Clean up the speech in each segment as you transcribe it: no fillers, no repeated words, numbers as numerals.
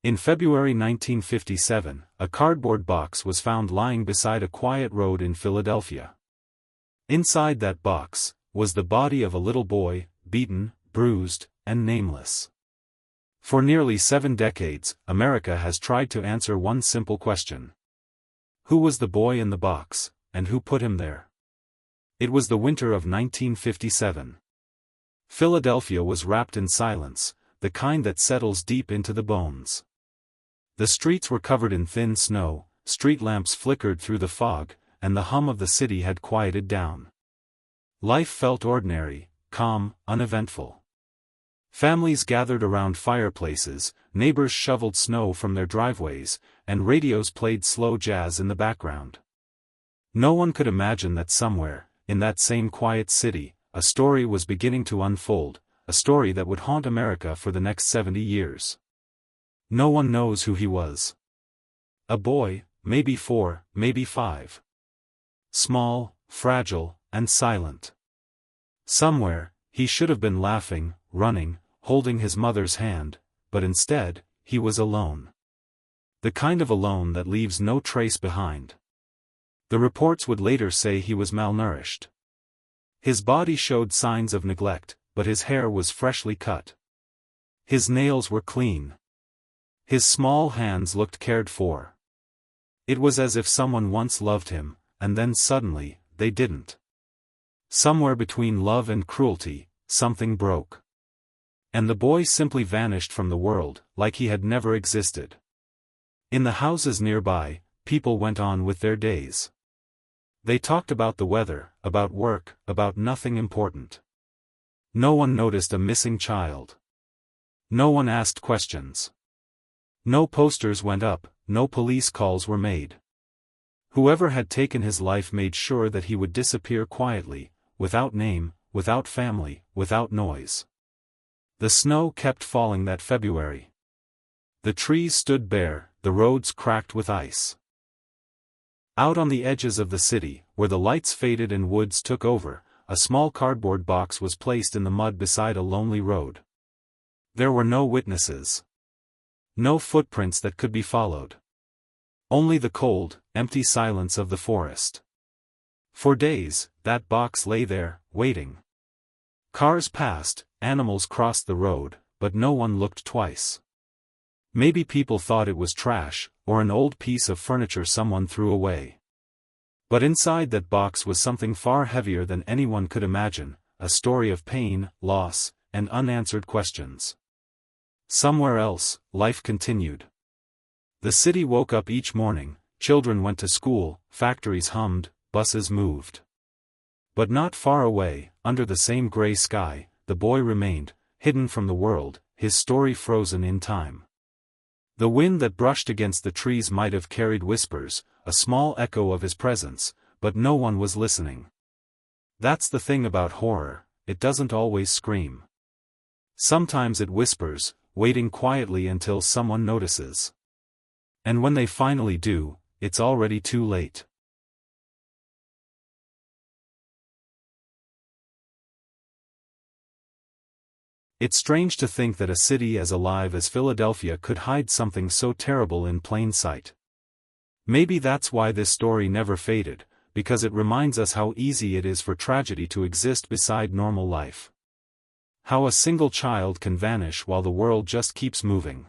In February 1957, a cardboard box was found lying beside a quiet road in Philadelphia. Inside that box was the body of a little boy, beaten, bruised, and nameless. For nearly 7 decades, America has tried to answer one simple question. Who was the boy in the box, and who put him there? It was the winter of 1957. Philadelphia was wrapped in silence, the kind that settles deep into the bones. The streets were covered in thin snow, street lamps flickered through the fog, and the hum of the city had quieted down. Life felt ordinary, calm, uneventful. Families gathered around fireplaces, neighbors shoveled snow from their driveways, and radios played slow jazz in the background. No one could imagine that somewhere, in that same quiet city, a story was beginning to unfold, a story that would haunt America for the next 70 years. No one knows who he was. A boy, maybe 4, maybe 5. Small, fragile, and silent. Somewhere, he should have been laughing, running, holding his mother's hand, but instead, he was alone. The kind of alone that leaves no trace behind. The reports would later say he was malnourished. His body showed signs of neglect, but his hair was freshly cut. His nails were clean. His small hands looked cared for. It was as if someone once loved him, and then suddenly, they didn't. Somewhere between love and cruelty, something broke. And the boy simply vanished from the world, like he had never existed. In the houses nearby, people went on with their days. They talked about the weather, about work, about nothing important. No one noticed a missing child. No one asked questions. No posters went up, no police calls were made. Whoever had taken his life made sure that he would disappear quietly, without name, without family, without noise. The snow kept falling that February. The trees stood bare, the roads cracked with ice. Out on the edges of the city, where the lights faded and woods took over, a small cardboard box was placed in the mud beside a lonely road. There were no witnesses. No footprints that could be followed. Only the cold, empty silence of the forest. For days, that box lay there, waiting. Cars passed, animals crossed the road, but no one looked twice. Maybe people thought it was trash, or an old piece of furniture someone threw away. But inside that box was something far heavier than anyone could imagine, a story of pain, loss, and unanswered questions. Somewhere else, life continued. The city woke up each morning, children went to school, factories hummed, buses moved. But not far away, under the same gray sky, the boy remained, hidden from the world, his story frozen in time. The wind that brushed against the trees might have carried whispers, a small echo of his presence, but no one was listening. That's the thing about horror, it doesn't always scream. Sometimes it whispers, waiting quietly until someone notices. And when they finally do, it's already too late. It's strange to think that a city as alive as Philadelphia could hide something so terrible in plain sight. Maybe that's why this story never faded, because it reminds us how easy it is for tragedy to exist beside normal life. How a single child can vanish while the world just keeps moving.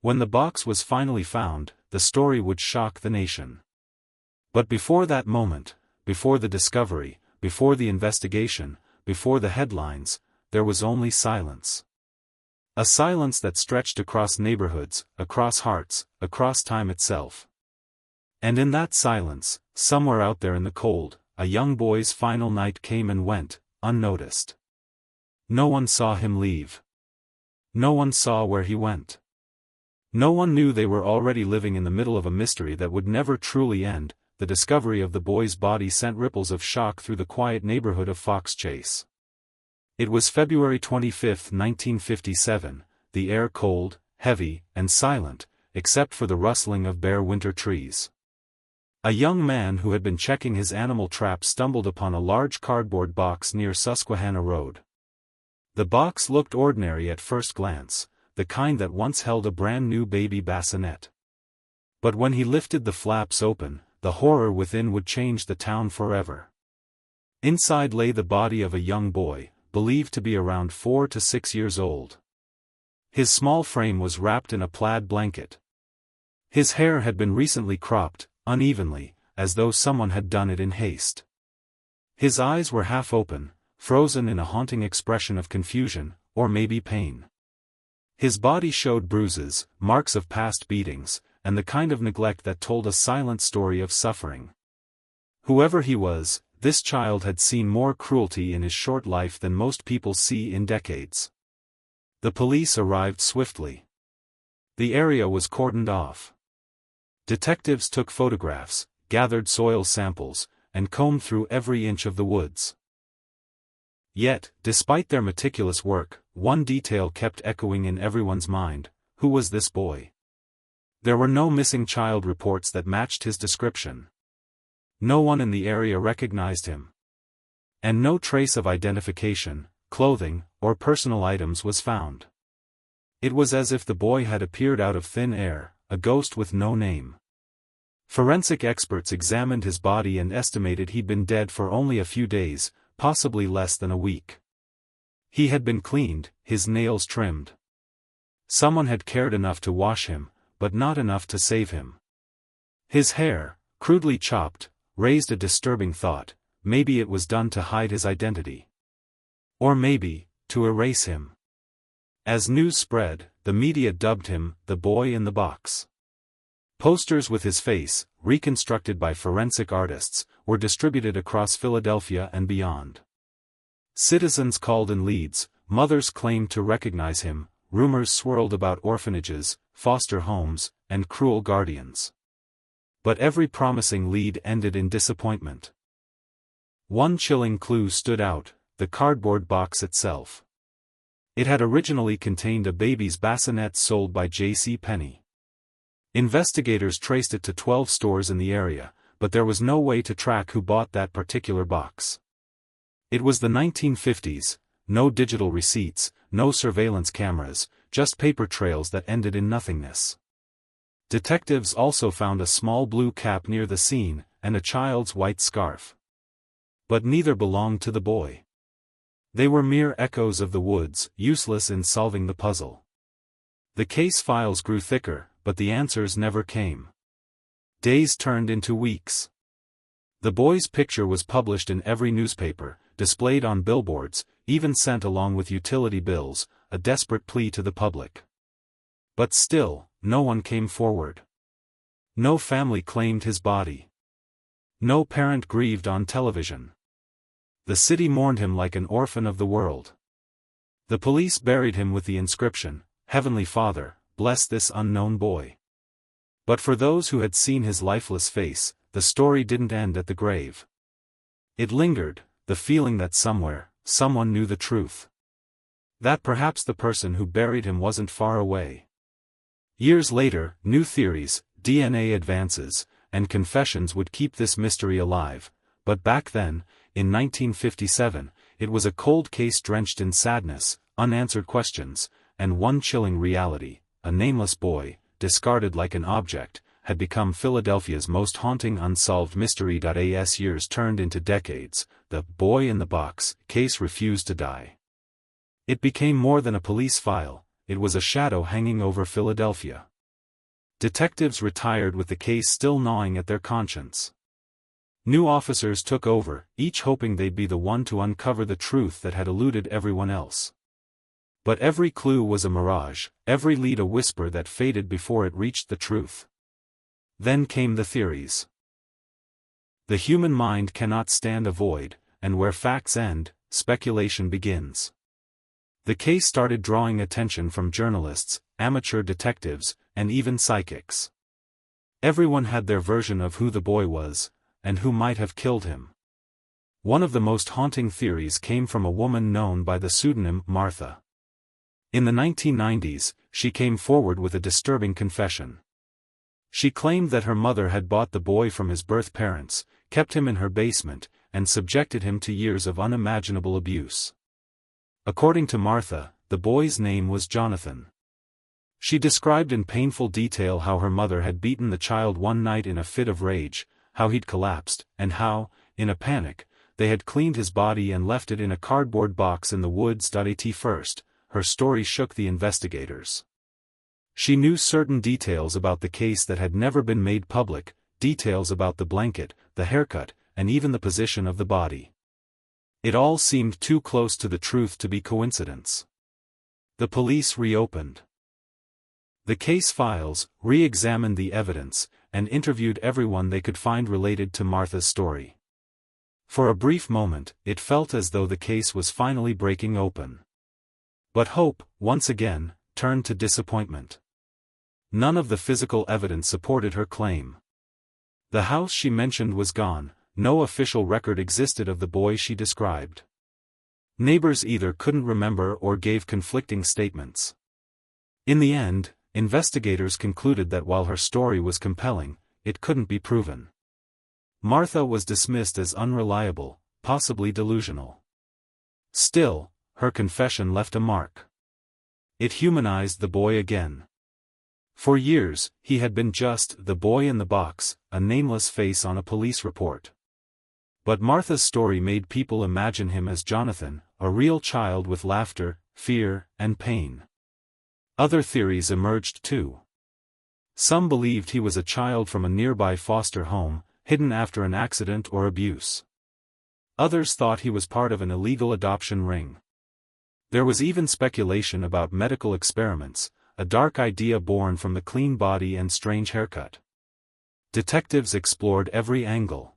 When the box was finally found, the story would shock the nation. But before that moment, before the discovery, before the investigation, before the headlines, there was only silence. A silence that stretched across neighborhoods, across hearts, across time itself. And in that silence, somewhere out there in the cold, a young boy's final night came and went, unnoticed. No one saw him leave. No one saw where he went. No one knew they were already living in the middle of a mystery that would never truly end. The discovery of the boy's body sent ripples of shock through the quiet neighborhood of Fox Chase. It was February 25, 1957, the air cold, heavy, and silent, except for the rustling of bare winter trees. A young man who had been checking his animal trap stumbled upon a large cardboard box near Susquehanna Road. The box looked ordinary at first glance, the kind that once held a brand new baby bassinet. But when he lifted the flaps open, the horror within would change the town forever. Inside lay the body of a young boy, believed to be around 4 to 6 years old. His small frame was wrapped in a plaid blanket. His hair had been recently cropped, unevenly, as though someone had done it in haste. His eyes were half open, frozen in a haunting expression of confusion, or maybe pain. His body showed bruises, marks of past beatings, and the kind of neglect that told a silent story of suffering. Whoever he was, this child had seen more cruelty in his short life than most people see in decades. The police arrived swiftly. The area was cordoned off. Detectives took photographs, gathered soil samples, and combed through every inch of the woods. Yet, despite their meticulous work, one detail kept echoing in everyone's mind: who was this boy? There were no missing child reports that matched his description. No one in the area recognized him. And no trace of identification, clothing, or personal items was found. It was as if the boy had appeared out of thin air, a ghost with no name. Forensic experts examined his body and estimated he'd been dead for only a few days, possibly less than a week. He had been cleaned, his nails trimmed. Someone had cared enough to wash him, but not enough to save him. His hair, crudely chopped, raised a disturbing thought: maybe it was done to hide his identity. Or maybe, to erase him. As news spread, the media dubbed him the boy in the box. Posters with his face, reconstructed by forensic artists, were distributed across Philadelphia and beyond. Citizens called in leads, mothers claimed to recognize him, rumors swirled about orphanages, foster homes, and cruel guardians. But every promising lead ended in disappointment. One chilling clue stood out: the cardboard box itself. It had originally contained a baby's bassinet sold by J.C. Penney. Investigators traced it to 12 stores in the area, but there was no way to track who bought that particular box. It was the 1950s, no digital receipts, no surveillance cameras, just paper trails that ended in nothingness. Detectives also found a small blue cap near the scene, and a child's white scarf. But neither belonged to the boy. They were mere echoes of the woods, useless in solving the puzzle. The case files grew thicker, but the answers never came. Days turned into weeks. The boy's picture was published in every newspaper, displayed on billboards, even sent along with utility bills, a desperate plea to the public. But still, no one came forward. No family claimed his body. No parent grieved on television. The city mourned him like an orphan of the world. The police buried him with the inscription, "Heavenly Father, bless this unknown boy." But for those who had seen his lifeless face, the story didn't end at the grave. It lingered, the feeling that somewhere, someone knew the truth. That perhaps the person who buried him wasn't far away. Years later, new theories, DNA advances, and confessions would keep this mystery alive, but back then, in 1957, it was a cold case drenched in sadness, unanswered questions, and one chilling reality: a nameless boy, discarded like an object, had become Philadelphia's most haunting unsolved mystery. As years turned into decades, the "boy in the box" case refused to die. It became more than a police file, it was a shadow hanging over Philadelphia. Detectives retired with the case still gnawing at their conscience. New officers took over, each hoping they'd be the one to uncover the truth that had eluded everyone else. But every clue was a mirage, every lead a whisper that faded before it reached the truth. Then came the theories. The human mind cannot stand a void, and where facts end, speculation begins. The case started drawing attention from journalists, amateur detectives, and even psychics. Everyone had their version of who the boy was, and who might have killed him. One of the most haunting theories came from a woman known by the pseudonym Martha. In the 1990s, she came forward with a disturbing confession. She claimed that her mother had bought the boy from his birth parents, kept him in her basement, and subjected him to years of unimaginable abuse. According to Martha, the boy's name was Jonathan. She described in painful detail how her mother had beaten the child one night in a fit of rage, how he'd collapsed, and how, in a panic, they had cleaned his body and left it in a cardboard box in the woods. At first, her story shook the investigators. She knew certain details about the case that had never been made public, details about the blanket, the haircut, and even the position of the body. It all seemed too close to the truth to be coincidence. The police reopened the case files, re-examined the evidence, and interviewed everyone they could find related to Martha's story. For a brief moment, it felt as though the case was finally breaking open. But hope, once again, turned to disappointment. None of the physical evidence supported her claim. The house she mentioned was gone, no official record existed of the boy she described. Neighbors either couldn't remember or gave conflicting statements. In the end, investigators concluded that while her story was compelling, it couldn't be proven. Martha was dismissed as unreliable, possibly delusional. Still, her confession left a mark. It humanized the boy again. For years, he had been just the boy in the box, a nameless face on a police report. But Martha's story made people imagine him as Jonathan, a real child with laughter, fear, and pain. Other theories emerged too. Some believed he was a child from a nearby foster home, hidden after an accident or abuse. Others thought he was part of an illegal adoption ring. There was even speculation about medical experiments, a dark idea born from the clean body and strange haircut. Detectives explored every angle.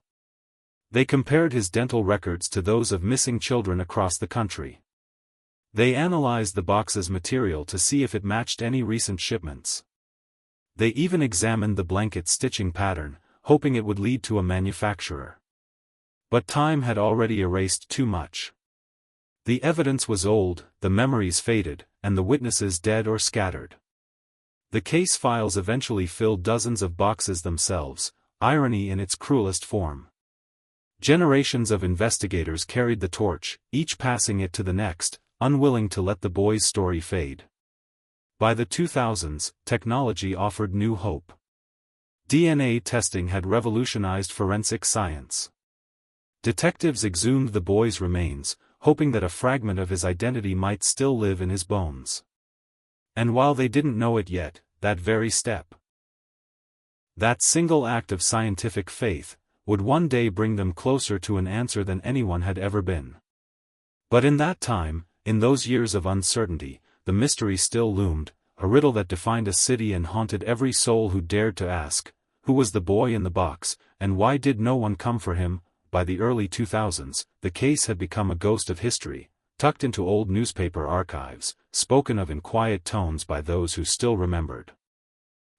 They compared his dental records to those of missing children across the country. They analyzed the box's material to see if it matched any recent shipments. They even examined the blanket stitching pattern, hoping it would lead to a manufacturer. But time had already erased too much. The evidence was old, the memories faded, and the witnesses dead or scattered. The case files eventually filled dozens of boxes themselves, irony in its cruelest form. Generations of investigators carried the torch, each passing it to the next, unwilling to let the boy's story fade. By the 2000s, technology offered new hope. DNA testing had revolutionized forensic science. Detectives exhumed the boy's remains, hoping that a fragment of his identity might still live in his bones. And while they didn't know it yet, that very step, that single act of scientific faith, would one day bring them closer to an answer than anyone had ever been. But in that time, in those years of uncertainty, the mystery still loomed, a riddle that defined a city and haunted every soul who dared to ask, who was the boy in the box, and why did no one come for him? By the early 2000s, the case had become a ghost of history, tucked into old newspaper archives, spoken of in quiet tones by those who still remembered.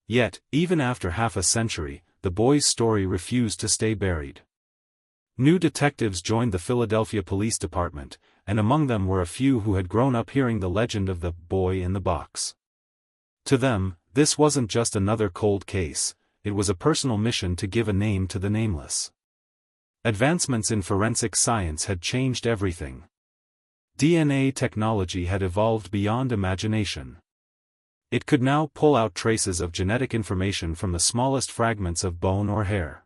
Yet, even after half a century, the boy's story refused to stay buried. New detectives joined the Philadelphia Police Department, and among them were a few who had grown up hearing the legend of the boy in the box. To them, this wasn't just another cold case, it was a personal mission to give a name to the nameless. Advancements in forensic science had changed everything. DNA technology had evolved beyond imagination. It could now pull out traces of genetic information from the smallest fragments of bone or hair.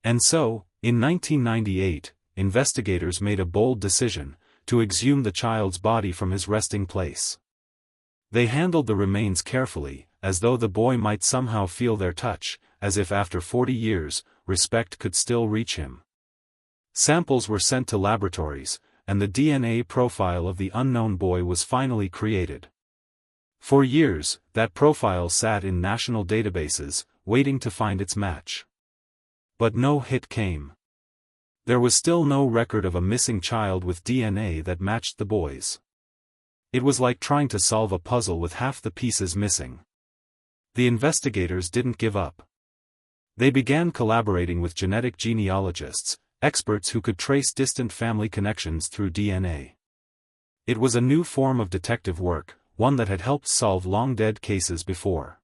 And so, in 1998, investigators made a bold decision, to exhume the child's body from his resting place. They handled the remains carefully, as though the boy might somehow feel their touch, as if after 40 years, respect could still reach him. Samples were sent to laboratories, and the DNA profile of the unknown boy was finally created. For years, that profile sat in national databases, waiting to find its match. But no hit came. There was still no record of a missing child with DNA that matched the boy's. It was like trying to solve a puzzle with half the pieces missing. The investigators didn't give up. They began collaborating with genetic genealogists, experts who could trace distant family connections through DNA. It was a new form of detective work, one that had helped solve long-dead cases before.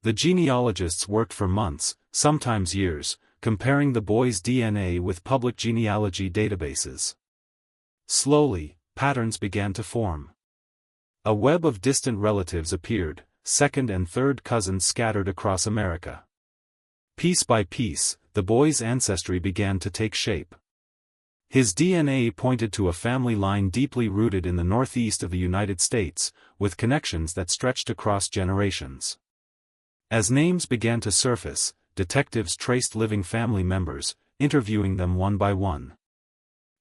The genealogists worked for months, sometimes years, comparing the boy's DNA with public genealogy databases. Slowly, patterns began to form. A web of distant relatives appeared, second and third cousins scattered across America. Piece by piece, the boy's ancestry began to take shape. His DNA pointed to a family line deeply rooted in the northeast of the United States, with connections that stretched across generations. As names began to surface, detectives traced living family members, interviewing them one by one.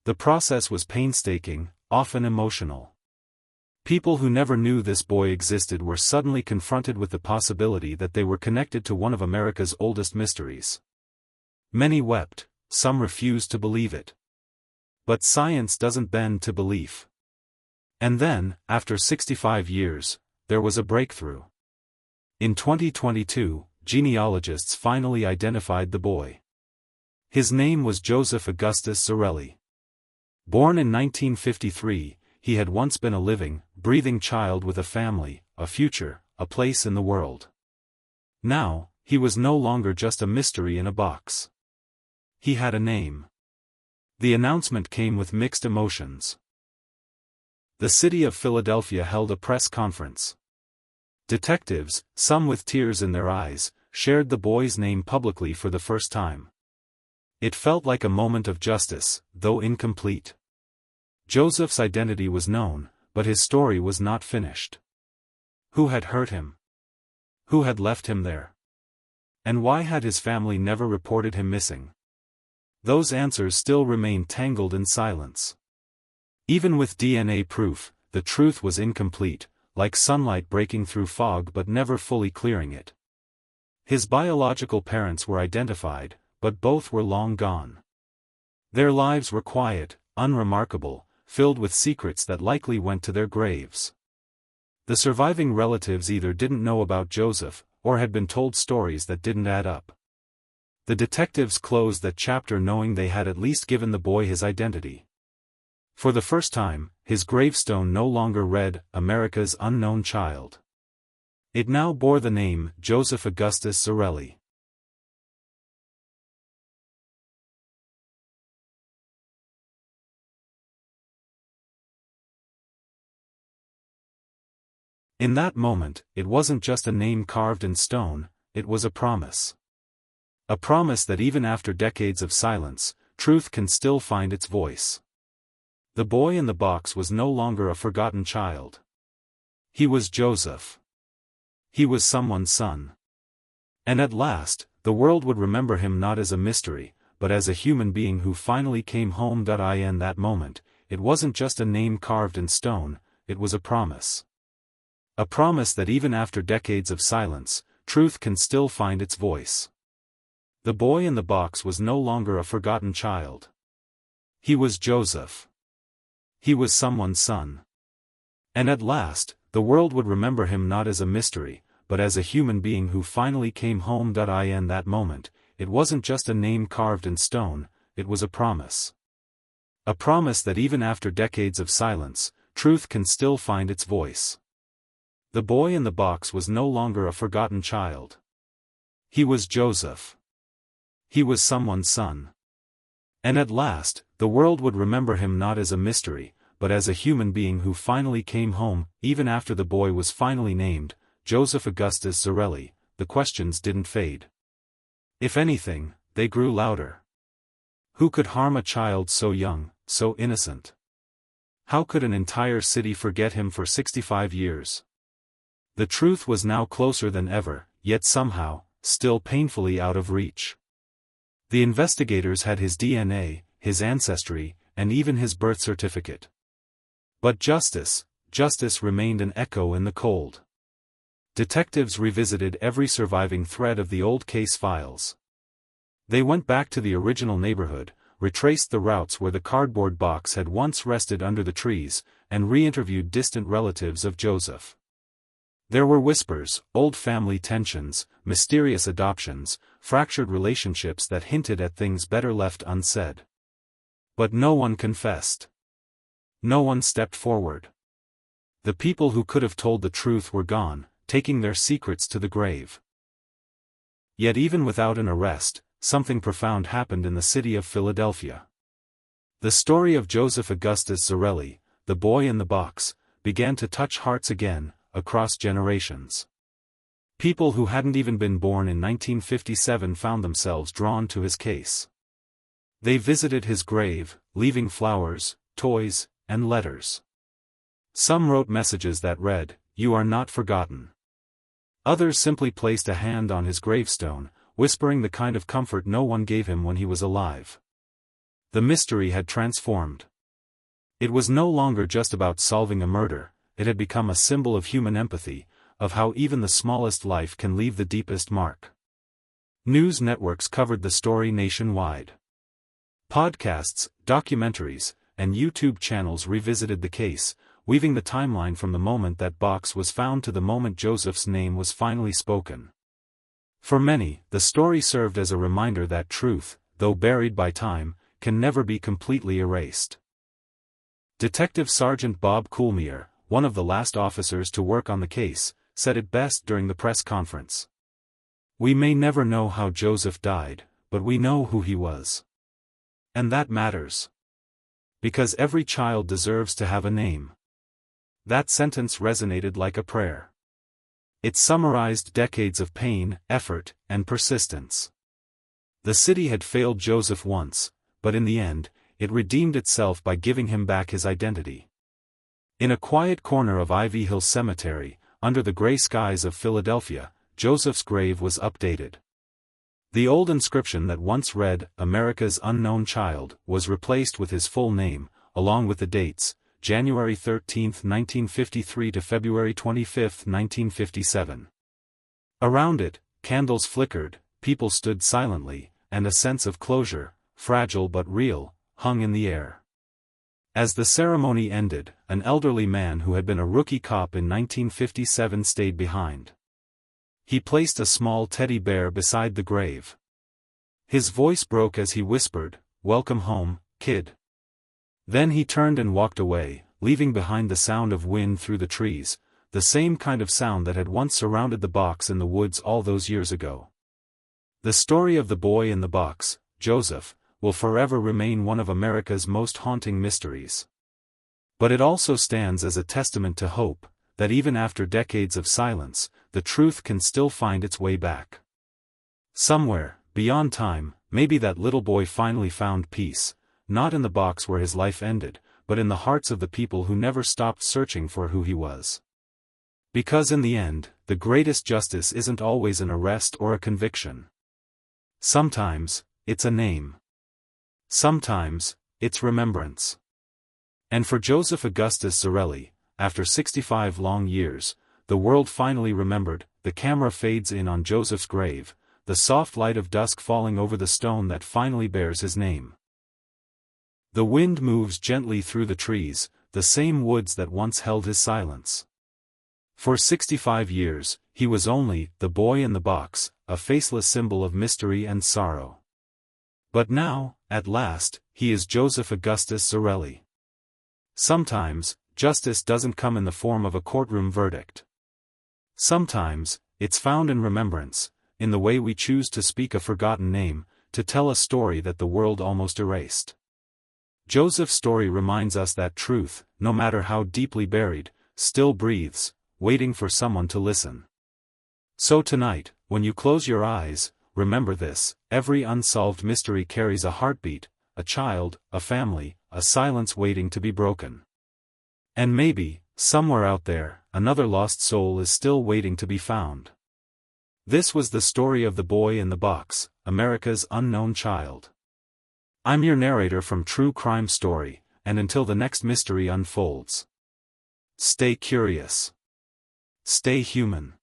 The process was painstaking, often emotional. People who never knew this boy existed were suddenly confronted with the possibility that they were connected to one of America's oldest mysteries. Many wept, some refused to believe it. But science doesn't bend to belief. And then, after 65 years, there was a breakthrough. In 2022, genealogists finally identified the boy. His name was Joseph Augustus Zarelli. Born in 1953, he had once been a living, breathing child with a family, a future, a place in the world. Now, he was no longer just a mystery in a box. He had a name. The announcement came with mixed emotions. The city of Philadelphia held a press conference. Detectives, some with tears in their eyes, shared the boy's name publicly for the first time. It felt like a moment of justice, though incomplete. Joseph's identity was known, but his story was not finished. Who had hurt him? Who had left him there? And why had his family never reported him missing? Those answers still remained tangled in silence. Even with DNA proof, the truth was incomplete, like sunlight breaking through fog but never fully clearing it. His biological parents were identified, but both were long gone. Their lives were quiet, unremarkable, filled with secrets that likely went to their graves. The surviving relatives either didn't know about Joseph, or had been told stories that didn't add up. The detectives closed that chapter knowing they had at least given the boy his identity. For the first time, his gravestone no longer read, America's Unknown Child. It now bore the name, Joseph Augustus Zarelli. In that moment, it wasn't just a name carved in stone, it was a promise. A promise that even after decades of silence, truth can still find its voice. The boy in the box was no longer a forgotten child. He was Joseph. He was someone's son. And at last, the world would remember him not as a mystery, but as a human being who finally came home. In that moment, it wasn't just a name carved in stone, it was a promise. A promise that even after decades of silence, truth can still find its voice. The boy in the box was no longer a forgotten child. He was Joseph. He was someone's son. And at last, the world would remember him not as a mystery, but as a human being who finally came home. In that moment, it wasn't just a name carved in stone, it was a promise. A promise that even after decades of silence, truth can still find its voice. The boy in the box was no longer a forgotten child. He was Joseph. He was someone's son. And at last, the world would remember him not as a mystery, but as a human being who finally came home. Even after the boy was finally named, Joseph Augustus Zarelli, the questions didn't fade. If anything, they grew louder. Who could harm a child so young, so innocent? How could an entire city forget him for 65 years? The truth was now closer than ever, yet somehow, still painfully out of reach. The investigators had his DNA, his ancestry, and even his birth certificate. But justice remained an echo in the cold. Detectives revisited every surviving thread of the old case files. They went back to the original neighborhood, retraced the routes where the cardboard box had once rested under the trees, and re-interviewed distant relatives of Joseph. There were whispers, old family tensions, mysterious adoptions, fractured relationships that hinted at things better left unsaid. But no one confessed. No one stepped forward. The people who could have told the truth were gone, taking their secrets to the grave. Yet even without an arrest, something profound happened in the city of Philadelphia. The story of Joseph Augustus Zarelli, the boy in the box, began to touch hearts again, across generations. People who hadn't even been born in 1957 found themselves drawn to his case. They visited his grave, leaving flowers, toys, and letters. Some wrote messages that read, "You are not forgotten." Others simply placed a hand on his gravestone, whispering the kind of comfort no one gave him when he was alive. The mystery had transformed. It was no longer just about solving a murder, it had become a symbol of human empathy, of how even the smallest life can leave the deepest mark. News networks covered the story nationwide. Podcasts, documentaries, and YouTube channels revisited the case, weaving the timeline from the moment that box was found to the moment Joseph's name was finally spoken. For many, the story served as a reminder that truth, though buried by time, can never be completely erased. Detective Sergeant Bob Coolmere, one of the last officers to work on the case, said it best during the press conference. "We may never know how Joseph died, but we know who he was. And that matters. Because every child deserves to have a name." That sentence resonated like a prayer. It summarized decades of pain, effort, and persistence. The city had failed Joseph once, but in the end, it redeemed itself by giving him back his identity. In a quiet corner of Ivy Hill Cemetery, under the gray skies of Philadelphia, Joseph's grave was updated. The old inscription that once read, "America's Unknown Child," was replaced with his full name, along with the dates, January 13, 1953 to February 25, 1957. Around it, candles flickered, people stood silently, and a sense of closure, fragile but real, hung in the air. As the ceremony ended, an elderly man who had been a rookie cop in 1957 stayed behind. He placed a small teddy bear beside the grave. His voice broke as he whispered, "Welcome home, kid." Then he turned and walked away, leaving behind the sound of wind through the trees, the same kind of sound that had once surrounded the box in the woods all those years ago. The story of the boy in the box, Joseph, will forever remain one of America's most haunting mysteries. But it also stands as a testament to hope, that even after decades of silence, the truth can still find its way back. Somewhere, beyond time, maybe that little boy finally found peace, not in the box where his life ended, but in the hearts of the people who never stopped searching for who he was. Because in the end, the greatest justice isn't always an arrest or a conviction. Sometimes, it's a name. Sometimes, it's remembrance. And for Joseph Augustus Zarelli, after 65 long years, the world finally remembered. The camera fades in on Joseph's grave, the soft light of dusk falling over the stone that finally bears his name. The wind moves gently through the trees, the same woods that once held his silence. For 65 years, he was only the boy in the box, a faceless symbol of mystery and sorrow. But now, at last, he is Joseph Augustus Zarelli. Sometimes, justice doesn't come in the form of a courtroom verdict. Sometimes, it's found in remembrance, in the way we choose to speak a forgotten name, to tell a story that the world almost erased. Joseph's story reminds us that truth, no matter how deeply buried, still breathes, waiting for someone to listen. So tonight, when you close your eyes, remember this: every unsolved mystery carries a heartbeat, a child, a family, a silence waiting to be broken. And maybe, somewhere out there, another lost soul is still waiting to be found. This was the story of the boy in the box, America's unknown child. I'm your narrator from True Crime Story, and until the next mystery unfolds, stay curious. Stay human.